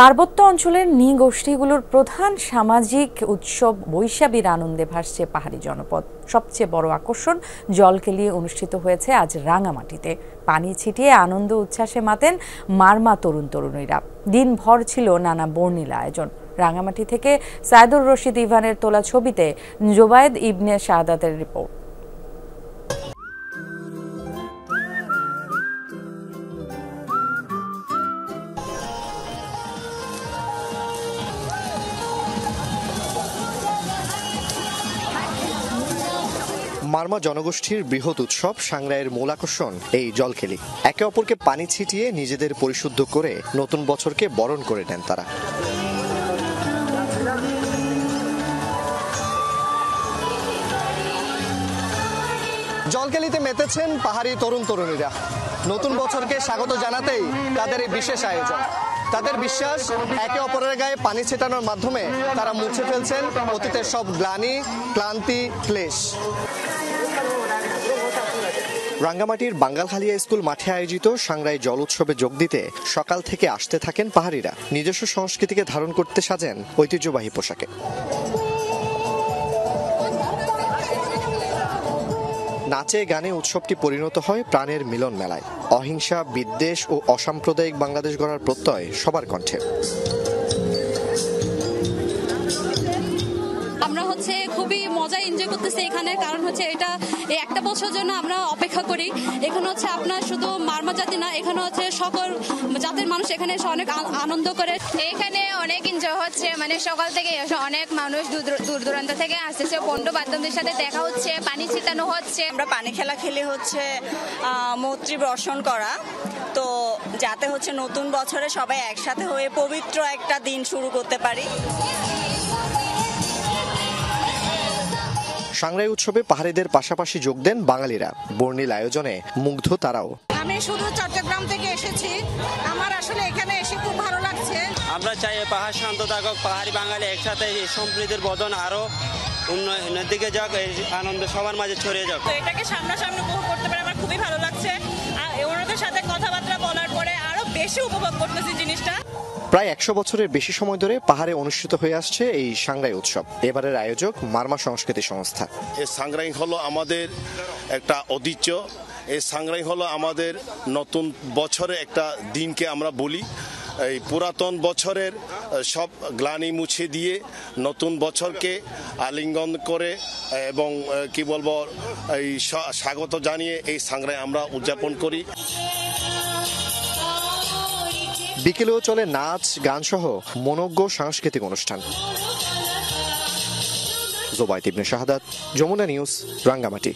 পার্বত্য অঞ্চলের নৃগোষ্ঠীগুলোর প্রধান সামাজিক উৎসব বৈশাখীর আনন্দে ভাসছে পাহাড়ি জনপদ। সবচেয়ে বড় আকর্ষণ জলকেলি অনুষ্ঠিত হয়েছে আজ রাঙামাটিতে। পানি ছিটিয়ে আনন্দ উচ্ছ্বাসে মাতেন মারমা তরুণ তরুণীরা। দিনভর ছিল নানা বর্ণিল আয়োজন। রাঙামাটি থেকে সাইদুর রশিদ ইভানের তোলা ছবিতে জোবায়েদ ইবনে শাহাদাতের রিপোর্ট। মারমা জনগোষ্ঠীর বৃহৎ উৎসব সাংগ্রাইয়ের মূল আকর্ষণ এই জলকেলি। একে অপরকে পানি ছিটিয়ে নিজেদের পরিশুদ্ধ করে নতুন বছরকে বরণ করে নেন তারা। জলকেলিতে মেতেছেন পাহাড়ি তরুণ তরুণীরা। নতুন বছরকে স্বাগত জানাতেই তাদের এই বিশেষ আয়োজন। তাদের বিশ্বাস, একে অপরের গায়ে পানি ছেটানোর মাধ্যমে তারা মুছে ফেলছেন অতীতের সব গ্লানি, ক্লান্তি, ক্লেশ। রাঙ্গামাটির বাঙ্গালখালিয়া স্কুল মাঠে আয়োজিত সাংগ্রাই জল উৎসবে যোগ দিতে সকাল থেকে আসতে থাকেন পাহাড়িরা। নিজস্ব সংস্কৃতিকে ধারণ করতে সাজেন ঐতিহ্যবাহী পোশাকে। নাচে গানে উৎসবটি পরিণত হয় প্রাণের মিলন মেলায়। অহিংসা, বিদ্বেষ ও অসাম্প্রদায়িক বাংলাদেশ গড়ার প্রত্যয় সবার কণ্ঠে। আমরা খুবই মজা এনজয় করতেছি এখানে, কারণ এটা একটা বছর জন্য আমরা অপেক্ষা করি। এখানে আপনার শুধু মারমা জাতি না, এখানে সকল জাতির মানুষ এখানে এসে অনেক আনন্দ করে। এখানে অনেক এনজয় হচ্ছে, সকাল থেকে অনেক মানুষ দূর দূরান্ত থেকে আসতেছে, বন্ধু বান্ধবদের সাথে দেখা হচ্ছে, পানি ছিটানো হচ্ছে। আমরা পানি খেলা খেলে মৈত্রী বর্ষণ করা, তো যাতে নতুন বছরে সবাই একসাথে হয়ে পবিত্র একটা দিন শুরু করতে পারি। সাংগ্রাই উৎসবে পাহাড়িদের পাশাপাশি যোগ দেন বাঙালিরা। বর্ণিল আয়োজনে মুগ্ধ তারাও। আমি শুধু চট্টগ্রাম থেকে এসেছি, আমার আসলে এখানে এসে খুব ভালো লাগছে। আমরা চাই পাহাড় শান্ত থাকুক, পাহাড়ি বাঙালি একসাথে সম্প্রীতির বদন আরো উন্নয়নের দিকে যাক, এই আনন্দ সবার মাঝে ছড়িয়ে যাক। তো এটাকে সামনাসামনি উপভোগ করতে পারে আমার খুবই ভালো লাগছে। আর ওনাদের সাথে কথাবার্তা বলার পরে আরো বেশি উপভোগ করতেছি জিনিসটা। প্রায় 100 বছরের বেশি সময় ধরে পাহাড়ে অনুষ্ঠিত হয়ে আসছে এই সাংগ্রাই উৎসব। এবারের আয়োজক মারমা সংস্কৃতি সংস্থা। এই সাংগ্রাই হলো আমাদের একটা ঐতিহ্য। এই সাংগ্রাই হলো আমাদের নতুন বছরের একটা দিনকে আমরা বলি। এই পুরাতন বছরের সব গ্লানি মুছে দিয়ে নতুন বছরকে আলিঙ্গন করে এবং কি বলবো এই স্বাগত জানিয়ে এই সাংগ্রাই আমরা উদযাপন করি। বিকেলেও চলে নাচ, গান সহ মনোজ্ঞ সাংস্কৃতিক অনুষ্ঠান। জোবায়েদ ইবনে শাহাদাত, যমুনা নিউজ, রাঙ্গামাটি।